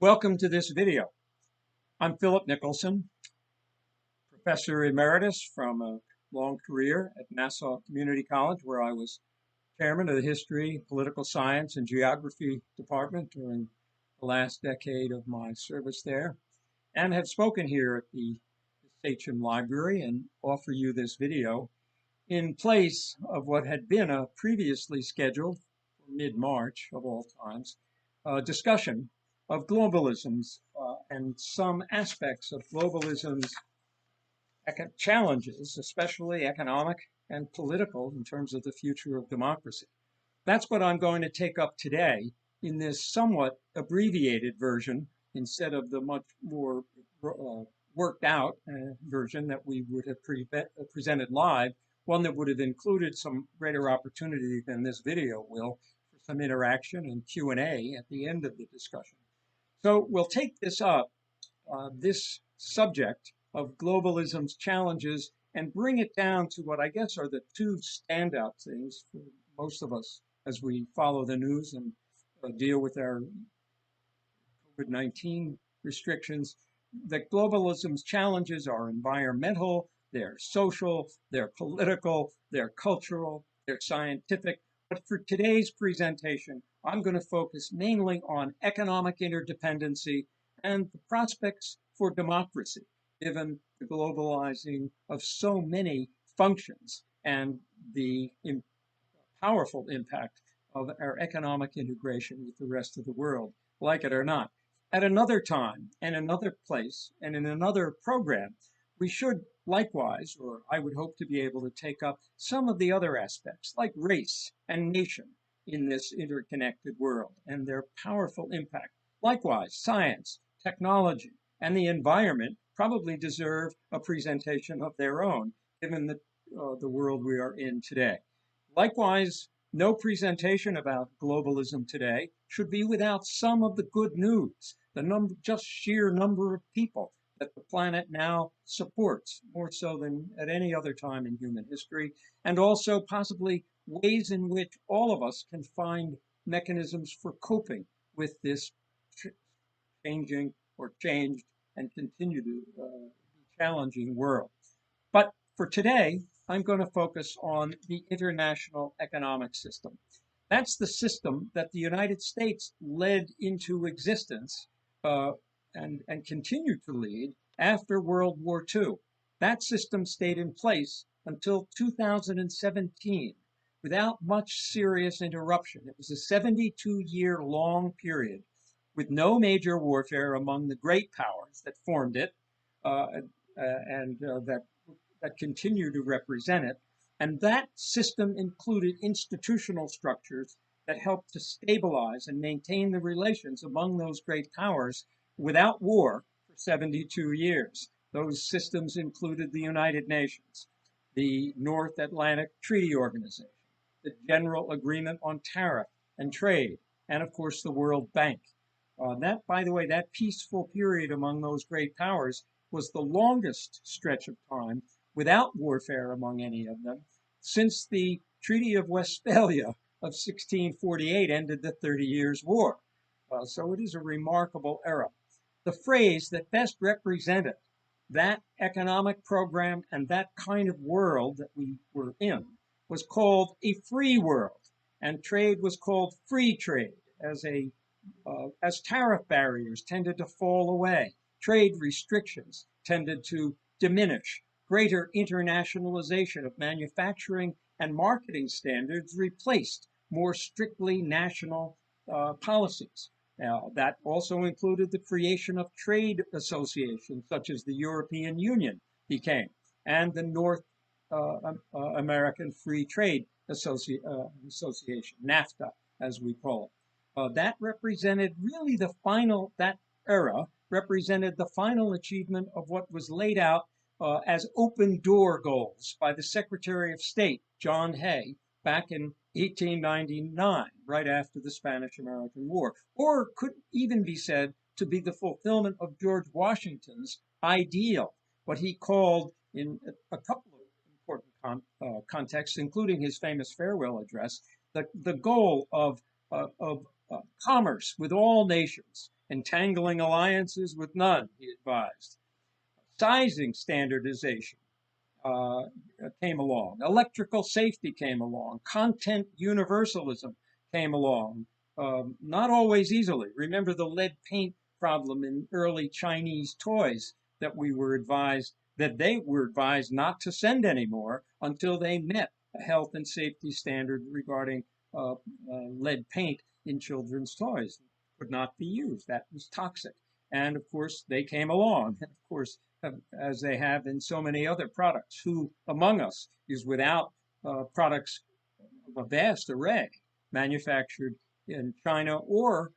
Welcome to this video. I'm Philip Nicholson, Professor Emeritus from a long career at Nassau Community College, where I was Chairman of the History, Political Science, and Geography Department during the last decade of my service there, and have spoken here at the Sachem Library and offer you this video in place of what had been a previously scheduled, mid-March of all times, discussion of globalism's and some aspects of globalism's challenges, especially economic and political in terms of the future of democracy. That's what I'm going to take up today in this somewhat abbreviated version instead of the much more worked out version that we would have presented live, one that would have included some greater opportunity than this video will for some interaction and Q&A at the end of the discussion. So we'll take this up, this subject of globalism's challenges, and bring it down to what I guess are the two standout things for most of us as we follow the news and deal with our COVID-19 restrictions. That globalism's challenges are environmental, they're social, they're political, they're cultural, they're scientific. But for today's presentation, I'm going to focus mainly on economic interdependency and the prospects for democracy, given the globalizing of so many functions and the powerful impact of our economic integration with the rest of the world, like it or not. At another time and another place and in another program, we should likewise, or I would hope to be able to take up some of the other aspects like race and nation in this interconnected world and their powerful impact. Likewise, science, technology, and the environment probably deserve a presentation of their own, given the world we are in today. Likewise, no presentation about globalism today should be without some of the good news, just sheer number of people that the planet now supports, more so than at any other time in human history, and also possibly ways in which all of us can find mechanisms for coping with this changing or changed and continue to be challenging world. But for today, I'm going to focus on the international economic system. That's the system that the United States led into existence and continued to lead after World War II. That system stayed in place until 2017 without much serious interruption. It was a 72-year long period with no major warfare among the great powers that formed it that continue to represent it. And that system included institutional structures that helped to stabilize and maintain the relations among those great powers without war for 72 years. Those systems included the United Nations, the North Atlantic Treaty Organization, the General Agreement on Tariff and Trade, and of course the World Bank. That, by the way, that peaceful period among those great powers was the longest stretch of time without warfare among any of them since the Treaty of Westphalia of 1648 ended the 30 Years' War. So it is a remarkable era. The phrase that best represented that economic program and that kind of world that we were in was called a free world, and trade was called free trade as tariff barriers tended to fall away, trade restrictions tended to diminish, greater internationalization of manufacturing and marketing standards replaced more strictly national policies. Now, that also included the creation of trade associations such as the European Union became, and the North American Free Trade Association, NAFTA, as we call it. That represented really that era represented the final achievement of what was laid out as open door goals by the Secretary of State, John Hay, back in 1899, right after the Spanish-American War, or could even be said to be the fulfillment of George Washington's ideal, what he called in a couple of important contexts, including his famous farewell address, the goal of commerce with all nations, entangling alliances with none, he advised. Sizing standardization uh, came along. Electrical safety came along. Content universalism came along. Not always easily. Remember the lead paint problem in early Chinese toys that they were advised not to send anymore until they met a health and safety standard regarding lead paint in children's toys. It could not be used. That was toxic. And of course, they came along. And of course, as they have in so many other products. Who among us is without products of a vast array manufactured in China or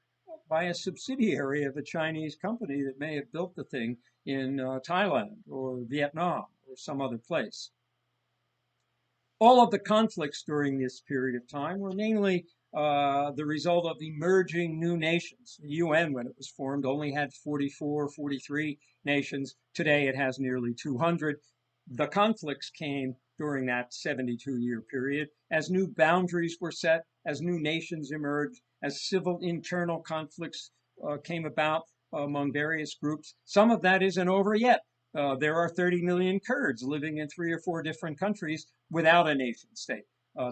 by a subsidiary of a Chinese company that may have built the thing in Thailand or Vietnam or some other place? All of the conflicts during this period of time were mainly the result of emerging new nations. The UN, when it was formed, only had 44, 43 nations. Today it has nearly 200. The conflicts came during that 72-year period as new boundaries were set, as new nations emerged, as civil internal conflicts came about among various groups. Some of that isn't over yet. There are 30 million Kurds living in 3 or 4 different countries without a nation state.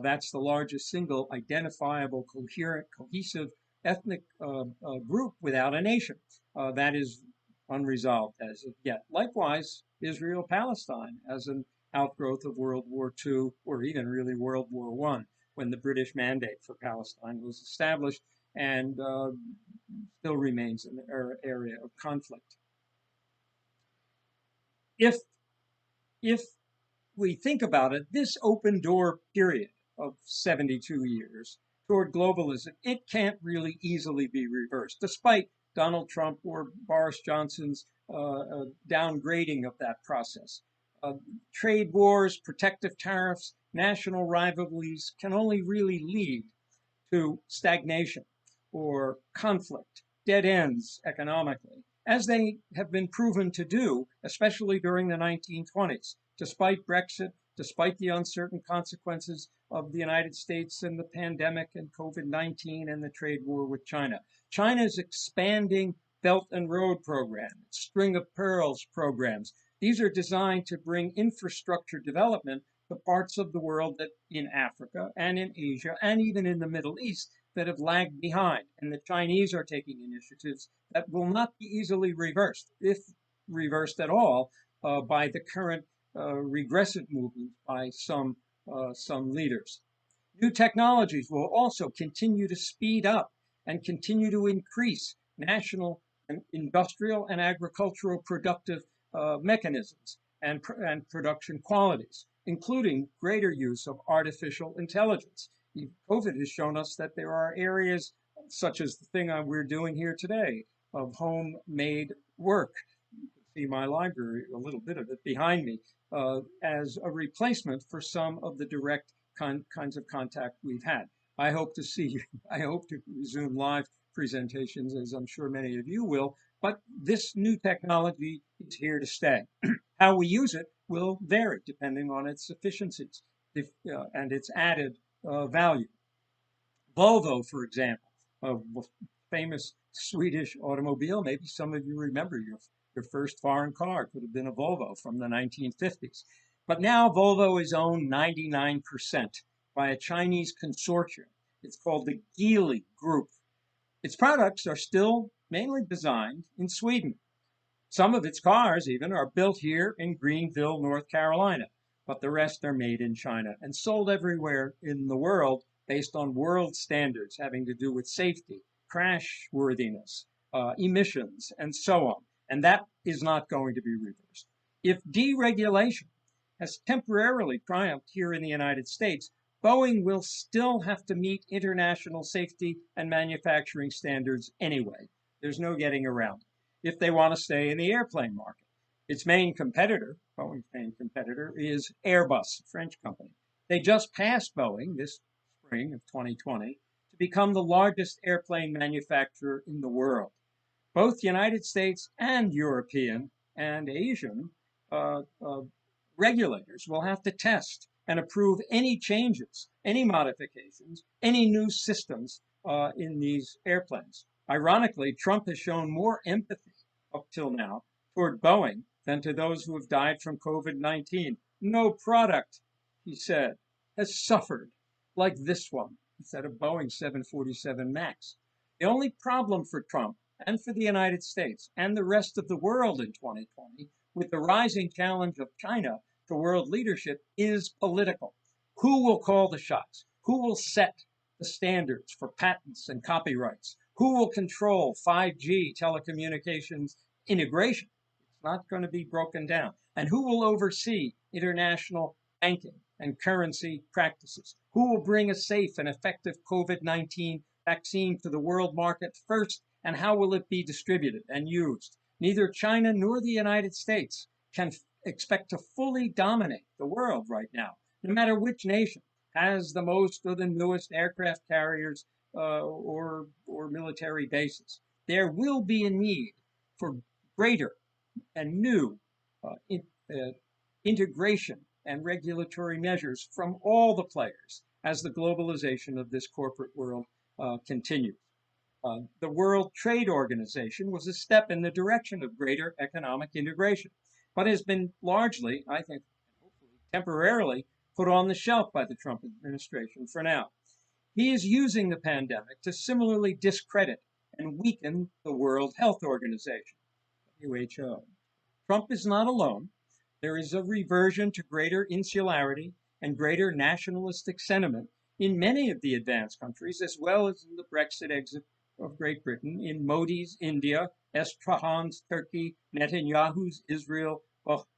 That's the largest single identifiable, coherent, cohesive ethnic group without a nation. That is unresolved as of yet. Likewise, Israel-Palestine as an outgrowth of World War II, or even really World War I, when the British mandate for Palestine was established and still remains an area of conflict. If we think about it, this open door period of 72 years toward globalism, it can't really easily be reversed, despite Donald Trump or Boris Johnson's downgrading of that process. Trade wars, protective tariffs, national rivalries can only really lead to stagnation or conflict, dead ends economically, as they have been proven to do, especially during the 1920s. Despite Brexit, despite the uncertain consequences of the United States and the pandemic and COVID-19 and the trade war with China. China's expanding Belt and Road program, String of Pearls programs. These are designed to bring infrastructure development to parts of the world that in Africa and in Asia and even in the Middle East that have lagged behind. And the Chinese are taking initiatives that will not be easily reversed, if reversed at all, by the current regressive movement by some leaders. New technologies will also continue to speed up and continue to increase national and industrial and agricultural productive mechanisms and production qualities, including greater use of artificial intelligence. COVID has shown us that there are areas such as the thing we're doing here today of homemade work. You can see my library, a little bit of it behind me, as a replacement for some of the direct kinds of contact we've had. I hope to resume live presentations, as I'm sure many of you will, but this new technology is here to stay. How we use it will vary depending on its efficiencies and its added value. Volvo, for example, a famous Swedish automobile. Maybe some of you remember your first foreign car could have been a Volvo from the 1950s. But now Volvo is owned 99% by a Chinese consortium. It's called the Geely Group. Its products are still mainly designed in Sweden. Some of its cars even are built here in Greenville, North Carolina, but the rest are made in China and sold everywhere in the world based on world standards having to do with safety, crash worthiness, emissions, and so on. And that is not going to be reversed. If deregulation has temporarily triumphed here in the United States, Boeing will still have to meet international safety and manufacturing standards anyway. There's no getting around it if they want to stay in the airplane market. Its main competitor, Boeing's main competitor, is Airbus, a French company. They just passed Boeing this spring of 2020 to become the largest airplane manufacturer in the world. Both United States and European and Asian regulators will have to test and approve any changes, any modifications, any new systems in these airplanes. Ironically, Trump has shown more empathy up till now toward Boeing than to those who have died from COVID-19. No product, he said, has suffered like this one. He said a Boeing 747 MAX. The only problem for Trump and for the United States and the rest of the world in 2020, with the rising challenge of China to world leadership, is political. Who will call the shots? Who will set the standards for patents and copyrights? Who will control 5G telecommunications integration? It's not going to be broken down. And who will oversee international banking and currency practices? Who will bring a safe and effective COVID-19 vaccine to the world market first, and how will it be distributed and used? Neither China nor the United States can expect to fully dominate the world right now, no matter which nation has the most or the newest aircraft carriers or military bases. There will be a need for greater and new integration and regulatory measures from all the players as the globalization of this corporate world continues. The World Trade Organization was a step in the direction of greater economic integration, but has been largely, I think, hopefully temporarily put on the shelf by the Trump administration for now. He is using the pandemic to similarly discredit and weaken the World Health Organization, WHO. Trump is not alone. There is a reversion to greater insularity and greater nationalistic sentiment in many of the advanced countries, as well as in the Brexit exit of Great Britain, in Modi's India, Estrahan's Turkey, Netanyahu's Israel,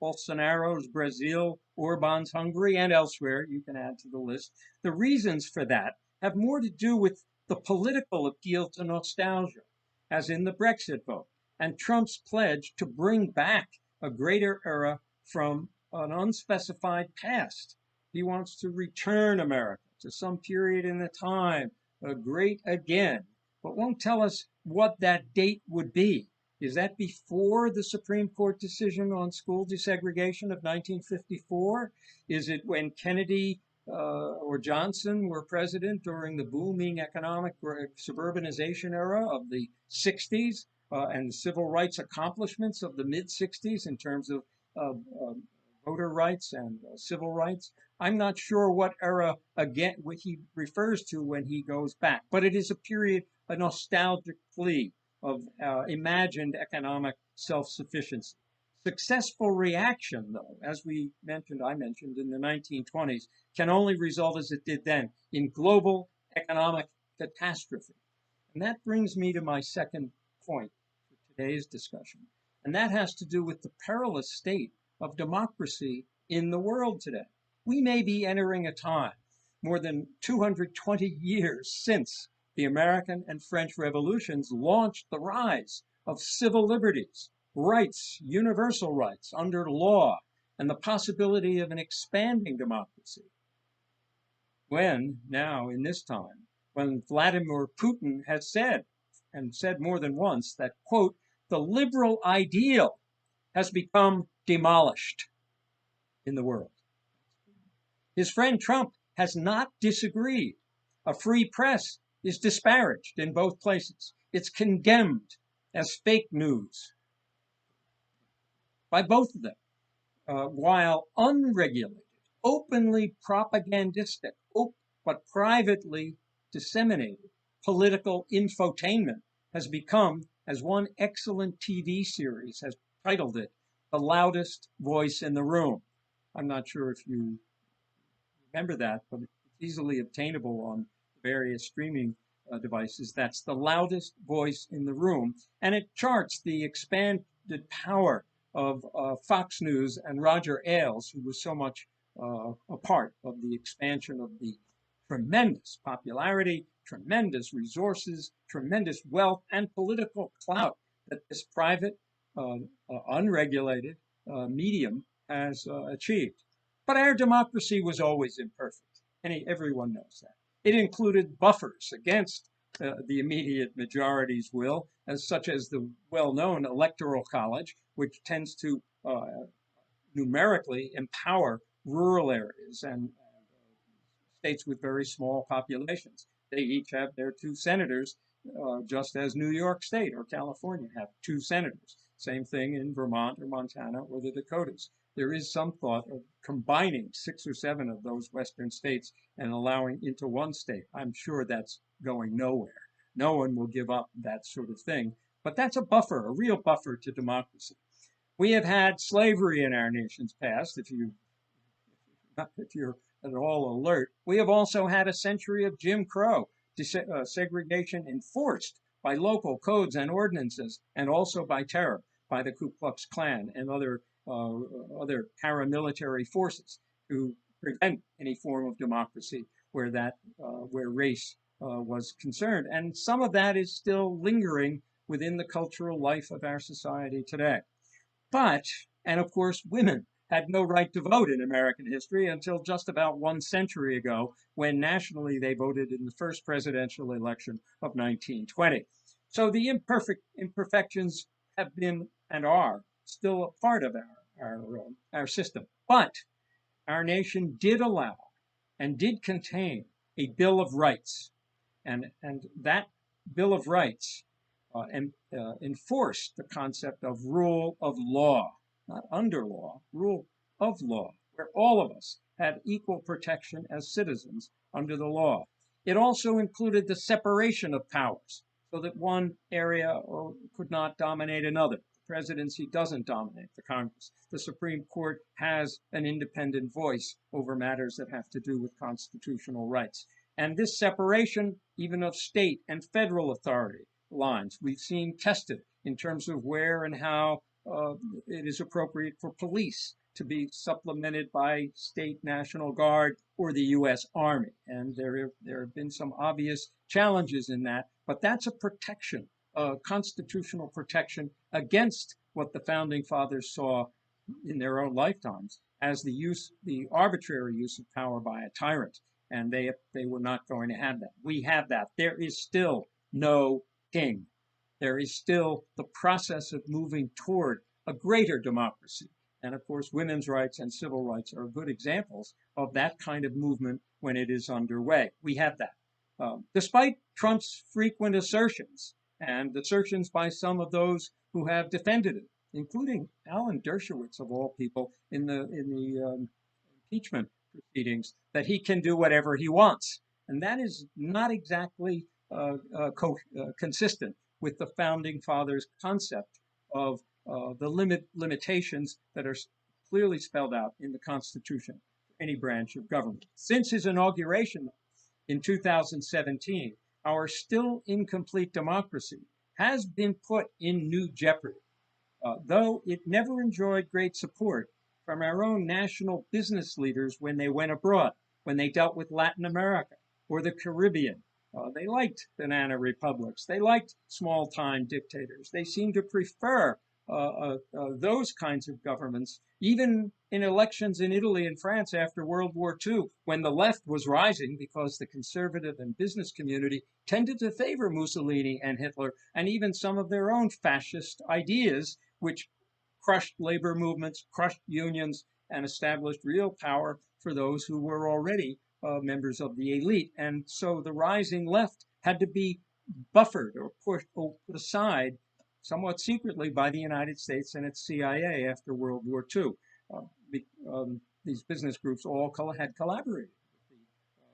Bolsonaro's Brazil, Orban's Hungary, and elsewhere. You can add to the list. The reasons for that have more to do with the political appeal to nostalgia, as in the Brexit vote, and Trump's pledge to bring back a greater era from an unspecified past. He wants to return America to some period in the time, a great again, but won't tell us what that date would be. Is that before the Supreme Court decision on school desegregation of 1954? Is it when Kennedy or Johnson were president during the booming economic suburbanization era of the 60s and the civil rights accomplishments of the mid-60s in terms of voter rights and civil rights? I'm not sure what era, again, what he refers to when he goes back, but it is a period, a nostalgic plea of imagined economic self-sufficiency. Successful reaction, though, as I mentioned in the 1920s, can only result as it did then in global economic catastrophe. And that brings me to my second point for today's discussion. And that has to do with the perilous state of democracy in the world today. We may be entering a time more than 220 years since the American and French revolutions launched the rise of civil liberties, rights, universal rights under law, and the possibility of an expanding democracy. When, now in this time, when Vladimir Putin has said, and said more than once, that, quote, the liberal ideal has become demolished in the world. His friend Trump has not disagreed. A free press is disparaged in both places. It's condemned as fake news by both of them, while unregulated, openly propagandistic, but privately disseminated political infotainment has become, as one excellent TV series has titled it, the loudest voice in the room. I'm not sure if you remember that, but it's easily obtainable on various streaming devices. That's the loudest voice in the room. And it charts the expanded power of Fox News and Roger Ailes, who was so much a part of the expansion of the tremendous popularity, tremendous resources, tremendous wealth, and political clout that this private, unregulated medium has achieved. But our democracy was always imperfect, and everyone knows that. It included buffers against the immediate majority's will, such as the well-known Electoral College, which tends to numerically empower rural areas and states with very small populations. They each have their two senators, just as New York State or California have two senators. Same thing in Vermont or Montana or the Dakotas. There is some thought of combining 6 or 7 of those Western states and allowing into one state. I'm sure that's going nowhere. No one will give up that sort of thing. But that's a buffer, a real buffer to democracy. We have had slavery in our nation's past, if you're at all alert. We have also had a century of Jim Crow, segregation enforced by local codes and ordinances, and also by terror, by the Ku Klux Klan and other paramilitary forces to prevent any form of democracy where race was concerned. And some of that is still lingering within the cultural life of our society today. And of course, women had no right to vote in American history until just about 1 century ago, when nationally they voted in the first presidential election of 1920. So the imperfections have been and are still a part of our system. But our nation did allow and did contain a Bill of Rights. And that Bill of Rights enforced the concept of rule of law, not under law, rule of law, where all of us had equal protection as citizens under the law. It also included the separation of powers, so that one area could not dominate another. The presidency doesn't dominate the Congress. The Supreme Court has an independent voice over matters that have to do with constitutional rights. And this separation, even of state and federal authority lines, we've seen tested in terms of where and how it is appropriate for police to be supplemented by state National Guard or the U.S. Army. And there have been some obvious challenges in that, but that's a protection, constitutional protection against what the Founding Fathers saw in their own lifetimes as the arbitrary use of power by a tyrant. And they were not going to have that. We have that. There is still no king. There is still the process of moving toward a greater democracy. And of course, women's rights and civil rights are good examples of that kind of movement when it is underway. We have that. Despite Trump's frequent assertions, and assertions by some of those who have defended it, including Alan Dershowitz, of all people, in the impeachment proceedings, that he can do whatever he wants. And that is not exactly consistent with the Founding Fathers' concept of the limitations that are clearly spelled out in the Constitution for any branch of government. Since his inauguration in 2017, our still incomplete democracy has been put in new jeopardy, though it never enjoyed great support from our own national business leaders when they went abroad, when they dealt with Latin America or the Caribbean. They liked banana republics. They liked small-time dictators. They seemed to prefer those kinds of governments, even in elections in Italy and France after World War II, when the left was rising because the conservative and business community tended to favor Mussolini and Hitler and even some of their own fascist ideas, which crushed labor movements, crushed unions, and established real power for those who were already members of the elite. And so the rising left had to be buffered or pushed or put aside somewhat secretly by the United States and its CIA after World War II. These business groups all had collaborated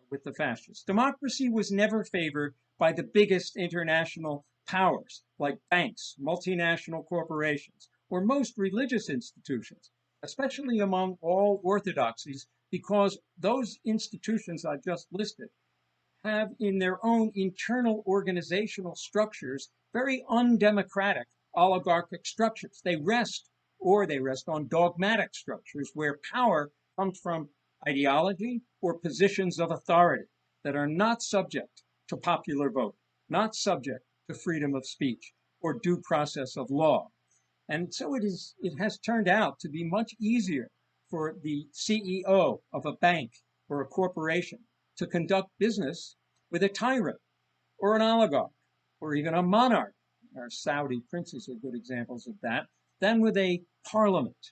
with the fascists. Democracy was never favored by the biggest international powers like banks, multinational corporations, or most religious institutions, especially among all orthodoxies, because those institutions I just listed have in their own internal organizational structures very undemocratic oligarchic structures. They rest on dogmatic structures where power comes from ideology or positions of authority that are not subject to popular vote, not subject to freedom of speech or due process of law. And so it has turned out to be much easier for the CEO of a bank or a corporation to conduct business with a tyrant or an oligarch or even a monarch. Our Saudi princes are good examples of that, than with a parliament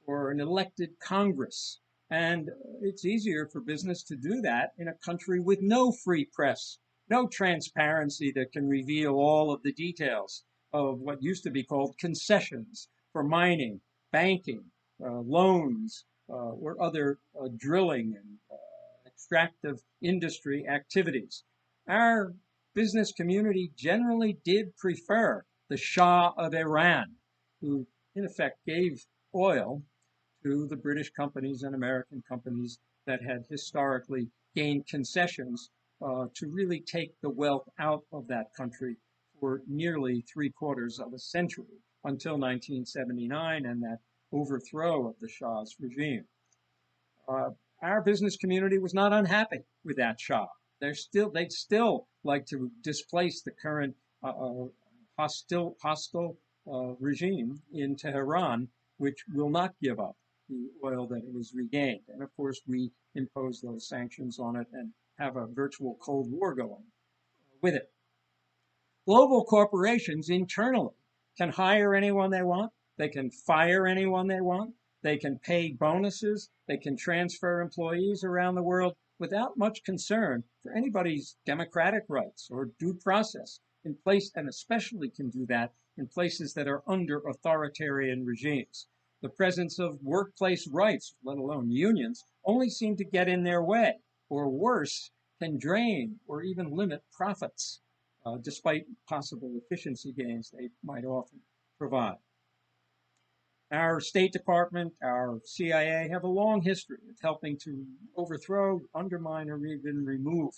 or an elected Congress And it's easier for business to do that in a country with no free press, no transparency that can reveal all of the details of what used to be called concessions for mining, banking, loans, or other drilling and extractive industry activities. Our business community generally did prefer the Shah of Iran, who in effect gave oil to the British companies and American companies that had historically gained concessions to really take the wealth out of that country for nearly 3/4 of a century until 1979 and that overthrow of the Shah's regime. Uh, our business community was not unhappy with that Shah. They'd still like to displace the current hostile regime in Tehran, which will not give up the oil that it has regained. And of course, we impose those sanctions on it and have a virtual Cold War going with it. Global corporations internally can hire anyone they want. They can fire anyone they want. They can pay bonuses. They can transfer employees around the world without much concern for anybody's democratic rights or due process in place, and especially can do that in places that are under authoritarian regimes. The presence of workplace rights, let alone unions, only seem to get in their way, or worse, can drain or even limit profits, despite possible efficiency gains they might often provide. Our State Department, our CIA have a long history of helping to overthrow, undermine, or even remove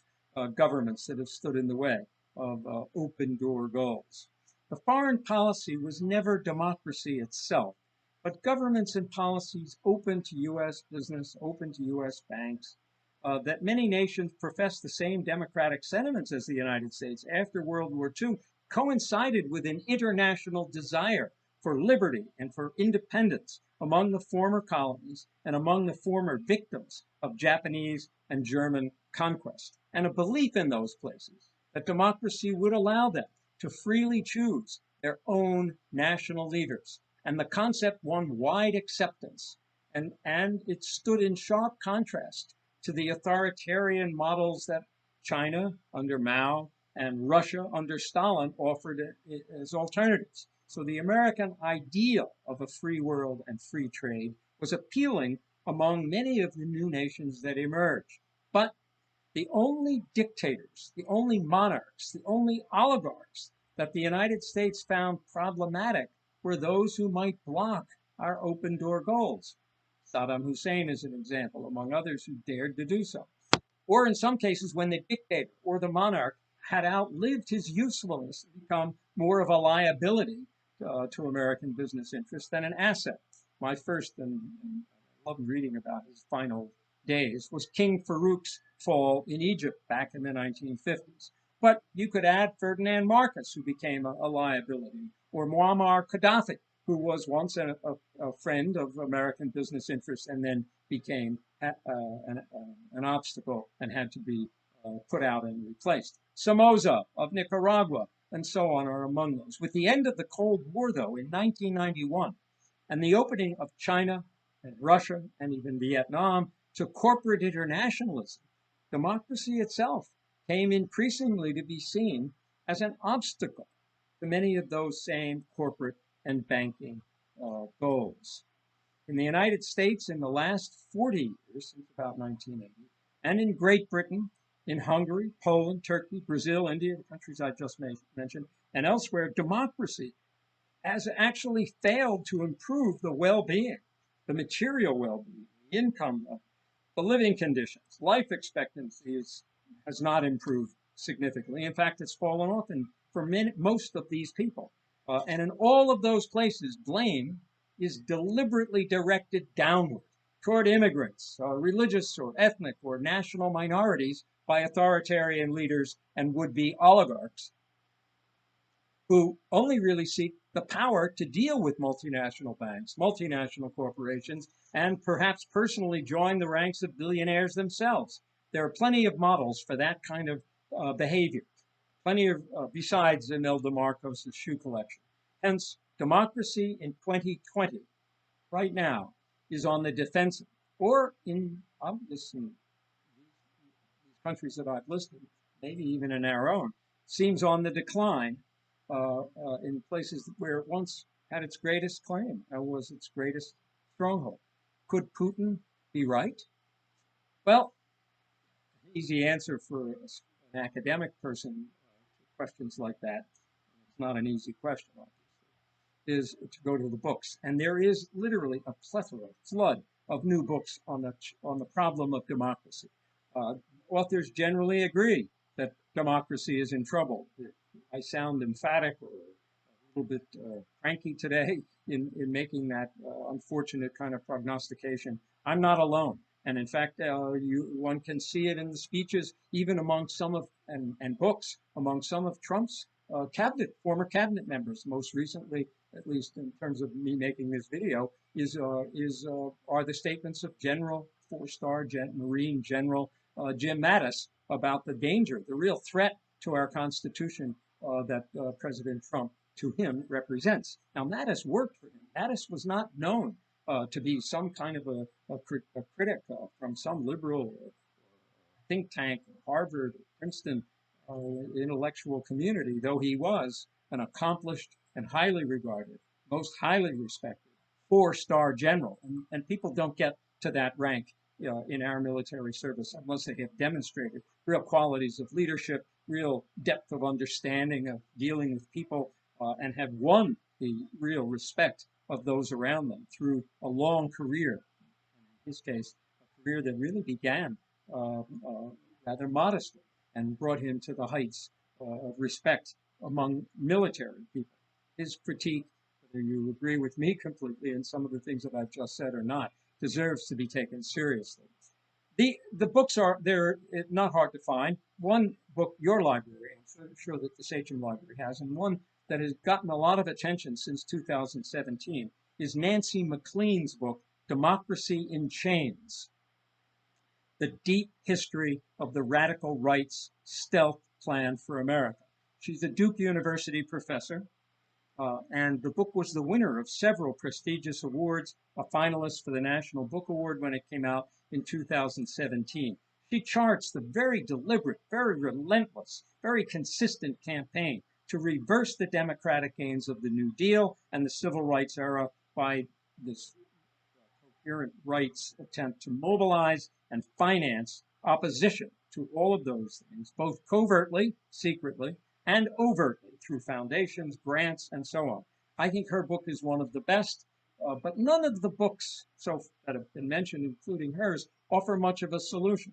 governments that have stood in the way of open door goals. The foreign policy was never democracy itself, but governments and policies open to U.S. business, open to U.S. banks, that many nations profess the same democratic sentiments as the United States after World War II coincided with an international desire for liberty and for independence among the former colonies and among the former victims of Japanese and German conquest, and a belief in those places that democracy would allow them to freely choose their own national leaders. And the concept won wide acceptance, and it stood in sharp contrast to the authoritarian models that China under Mao and Russia under Stalin offered as alternatives. So the American ideal of a free world and free trade was appealing among many of the new nations that emerged. But the only dictators, the only monarchs, the only oligarchs that the United States found problematic were those who might block our open door goals. Saddam Hussein is an example, among others who dared to do so. Or in some cases, when the dictator or the monarch had outlived his usefulness and become more of a liability to American business interests than an asset. My first, and I loved reading about his final days, was King Farouk's fall in Egypt back in the 1950s. But you could add Ferdinand Marcos, who became a liability, or Muammar Gaddafi, who was once a friend of American business interests and then became an obstacle and had to be put out and replaced. Somoza of Nicaragua, and so on, are among those. With the end of the Cold War, though, in 1991, and the opening of China and Russia and even Vietnam to corporate internationalism, democracy itself came increasingly to be seen as an obstacle to many of those same corporate and banking goals. In the United States, in the last 40 years, since about 1980, and in Great Britain, in Hungary, Poland, Turkey, Brazil, India, the countries I just mentioned, and elsewhere, democracy has actually failed to improve the well-being, the material well-being, the income, the living conditions. Life expectancy has not improved significantly. In fact, it's fallen off for most of these people. And in all of those places, blame is deliberately directed downward toward immigrants, religious or ethnic or national minorities by authoritarian leaders and would-be oligarchs who only really seek the power to deal with multinational banks, multinational corporations, and perhaps personally join the ranks of billionaires themselves. There are plenty of models for that kind of behavior, plenty of, besides Imelda Marcos' shoe collection. Hence, democracy in 2020, right now, is on the defensive. or in these countries that I've listed, maybe even in our own, seems on the decline in places where it once had its greatest claim and was its greatest stronghold. Could Putin be right? Well, easy answer for an academic person to questions like that, it's not an easy question, obviously, is to go to the books. And there is literally a plethora, flood of new books on the problem of democracy. Authors generally agree that democracy is in trouble. I sound emphatic or a little bit cranky today in making that unfortunate kind of prognostication. I'm not alone. And in fact, one can see it in the speeches, even among some of, and books, among some of Trump's former cabinet members. Most recently, at least in terms of me making this video, are the statements of General, four-star Marine General Jim Mattis about the danger, the real threat to our Constitution that President Trump, to him, represents. Now, Mattis worked for him. Mattis was not known to be some kind of a critic from some liberal think tank, Harvard, Princeton intellectual community, though he was an accomplished and highly regarded, most highly respected four-star general. And people don't get to that rank in our military service unless they have demonstrated real qualities of leadership, real depth of understanding of dealing with people, and have won the real respect of those around them through a long career. In his case, a career that really began rather modestly and brought him to the heights of respect among military people. His critique, whether you agree with me completely in some of the things that I've just said or not, deserves to be taken seriously. The books they're not hard to find. One book, your library, I'm sure that the Sachem Library has, and one that has gotten a lot of attention since 2017 is Nancy MacLean's book, Democracy in Chains: The Deep History of the Radical Right's Stealth Plan for America. She's a Duke University professor, and the book was the winner of several prestigious awards, a finalist for the National Book Award when it came out in 2017. She charts the very deliberate, very relentless, very consistent campaign to reverse the democratic gains of the New Deal and the Civil Rights era by this coherent rights attempt to mobilize and finance opposition to all of those things, both covertly, secretly, and overtly through foundations, grants, and so on. I think her book is one of the best, but none of the books that have been mentioned, including hers, offer much of a solution.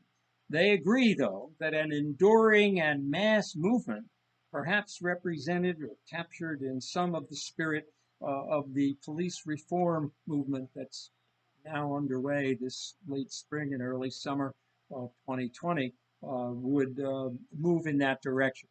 They agree, though, that an enduring and mass movement, perhaps represented or captured in some of the spirit of the police reform movement that's now underway this late spring and early summer of 2020, would move in that direction.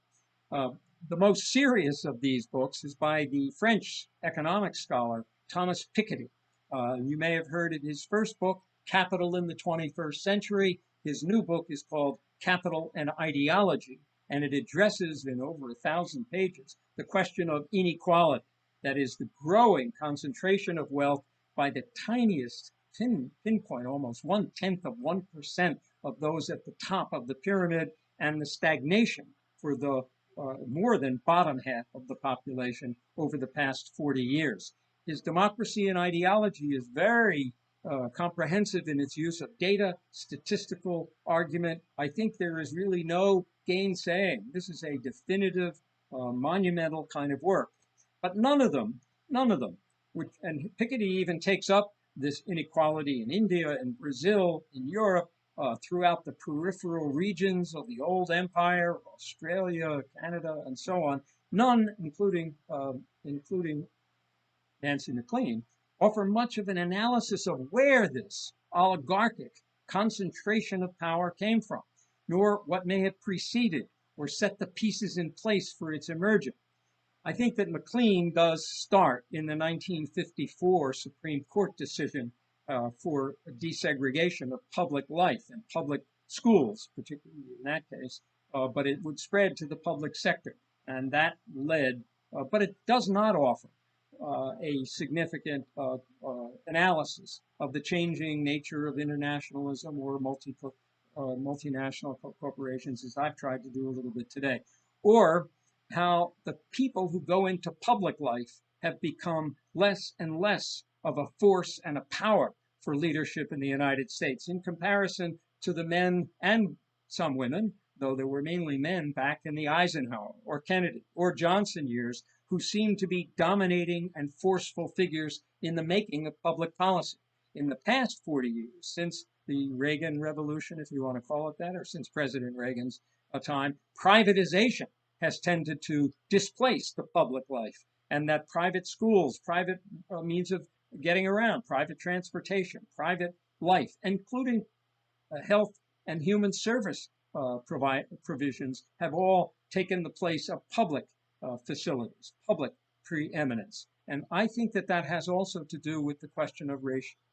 The most serious of these books is by the French economic scholar Thomas Piketty. You may have heard of his first book, Capital in the 21st Century. His new book is called Capital and Ideology, and it addresses in over 1,000 pages the question of inequality, that is, the growing concentration of wealth by the tiniest pinpoint, almost 1/10 of 1% of those at the top of the pyramid, and the stagnation for the more than bottom half of the population over the past 40 years. His Democracy and Ideology is very comprehensive in its use of data, statistical argument. I think there is really no gainsaying. This is a definitive, monumental kind of work. But none of them, and Piketty even takes up this inequality in India and Brazil, in Europe, throughout the peripheral regions of the old empire, Australia, Canada, and so on. None, including Nancy MacLean, offer much of an analysis of where this oligarchic concentration of power came from, nor what may have preceded or set the pieces in place for its emergence. I think that MacLean does start in the 1954 Supreme Court decision for desegregation of public life and public schools, particularly in that case, but it would spread to the public sector. And that led, but it does not offer a significant analysis of the changing nature of internationalism or multinational corporations, as I've tried to do a little bit today, or how the people who go into public life have become less and less of a force and a power for leadership in the United States in comparison to the men and some women, though there were mainly men back in the Eisenhower or Kennedy or Johnson years, who seemed to be dominating and forceful figures in the making of public policy. In the past 40 years, since the Reagan Revolution, if you want to call it that, or since President Reagan's time, privatization has tended to displace the public life, and that private schools, private means of getting around, private transportation, private life, including health and human service provisions, have all taken the place of public facilities, public preeminence. And I think that that has also to do with the question of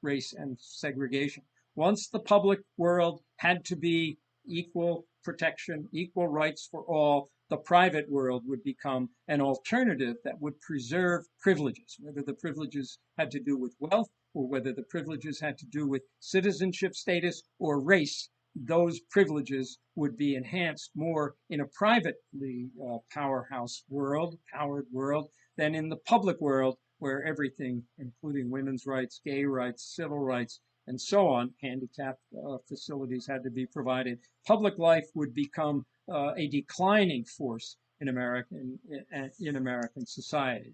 race and segregation. Once the public world had to be equal protection, equal rights for all, the private world would become an alternative that would preserve privileges, whether the privileges had to do with wealth or whether the privileges had to do with citizenship status or race. Those privileges would be enhanced more in a privately powerhouse world, powered world, than in the public world, where everything, including women's rights, gay rights, civil rights, and so on, handicapped facilities had to be provided. Public life would become a declining force in American society.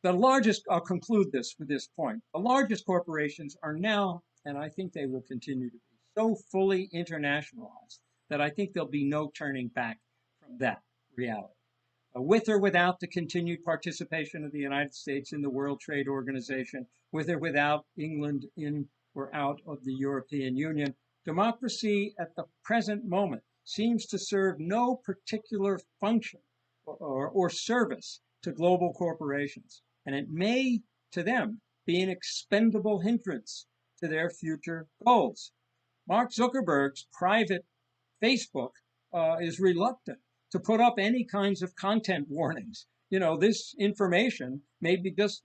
The largest, I'll conclude this with this point, the largest corporations are now, and I think they will continue to be, so fully internationalized that I think there'll be no turning back from that reality. With or without the continued participation of the United States in the World Trade Organization, with or without England in or out of the European Union, democracy at the present moment seems to serve no particular function or service to global corporations, and it may, to them, be an expendable hindrance to their future goals. Mark Zuckerberg's private Facebook is reluctant to put up any kinds of content warnings. You know, this information may be just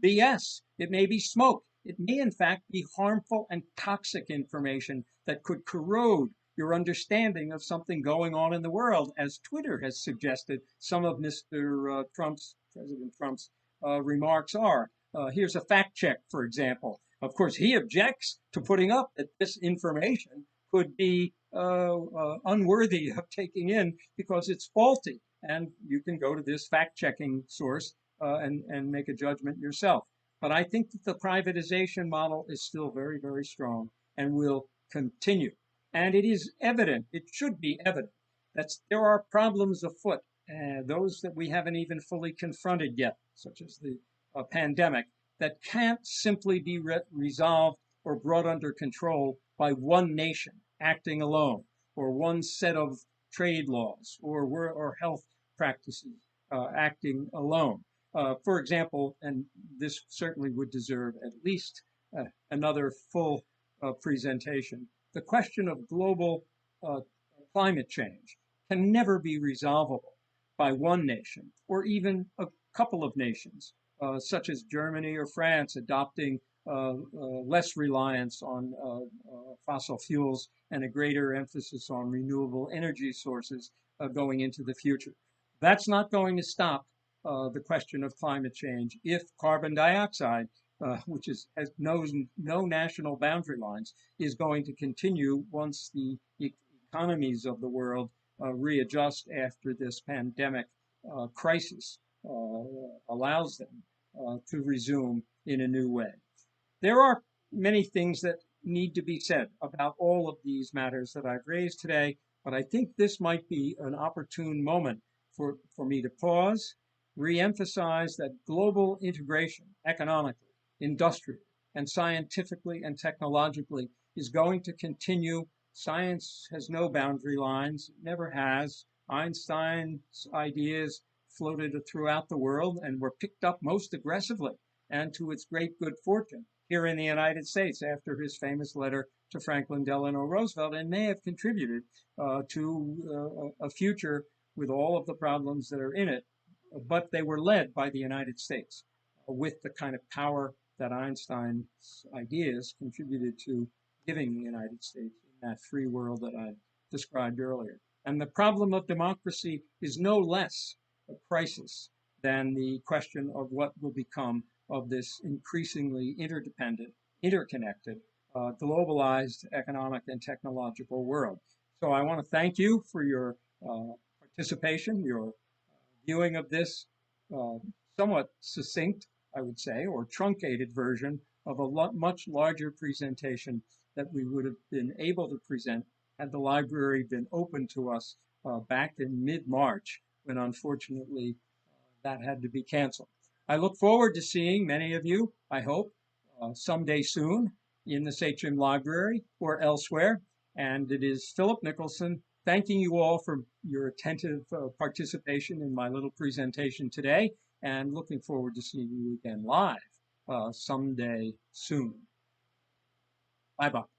BS. It may be smoke. It may, in fact, be harmful and toxic information that could corrode your understanding of something going on in the world, as Twitter has suggested some of Mr. President Trump's remarks are. Here's a fact check, for example. Of course, he objects to putting up that this information could be unworthy of taking in because it's faulty. And you can go to this fact-checking source and make a judgment yourself. But I think that the privatization model is still very, very strong and will continue. And it is evident, it should be evident, that there are problems afoot, those that we haven't even fully confronted yet, such as the pandemic, that can't simply be resolved or brought under control by one nation acting alone, or one set of trade laws or health practices acting alone. For example, and this certainly would deserve at least another full presentation, the question of global climate change can never be resolvable by one nation or even a couple of nations, such as Germany or France adopting less reliance on fossil fuels and a greater emphasis on renewable energy sources going into the future. That's not going to stop the question of climate change if carbon dioxide, which has no national boundary lines, is going to continue once the economies of the world readjust after this pandemic crisis allows them to resume in a new way. There are many things that need to be said about all of these matters that I've raised today, but I think this might be an opportune moment for me to pause, re-emphasize that global integration, economically, industrially, and scientifically and technologically, is going to continue. Science has no boundary lines, never has. Einstein's ideas floated throughout the world and were picked up most aggressively and to its great good fortune here in the United States after his famous letter to Franklin Delano Roosevelt, and may have contributed to a future with all of the problems that are in it, but they were led by the United States. with the kind of power that Einstein's ideas contributed to giving the United States in that free world that I described earlier. And the problem of democracy is no less a crisis than the question of what will become of this increasingly interdependent, interconnected, globalized economic and technological world. So I want to thank you for your participation, your viewing of this uh, somewhat succinct, I would say, or truncated version of a much larger presentation that we would have been able to present had the library been open to us back in mid-March, when unfortunately that had to be canceled. I look forward to seeing many of you, I hope, someday soon in the Sachem Library or elsewhere. And it is Philip Nicholson thanking you all for your attentive participation in my little presentation today, and looking forward to seeing you again live someday soon. Bye-bye.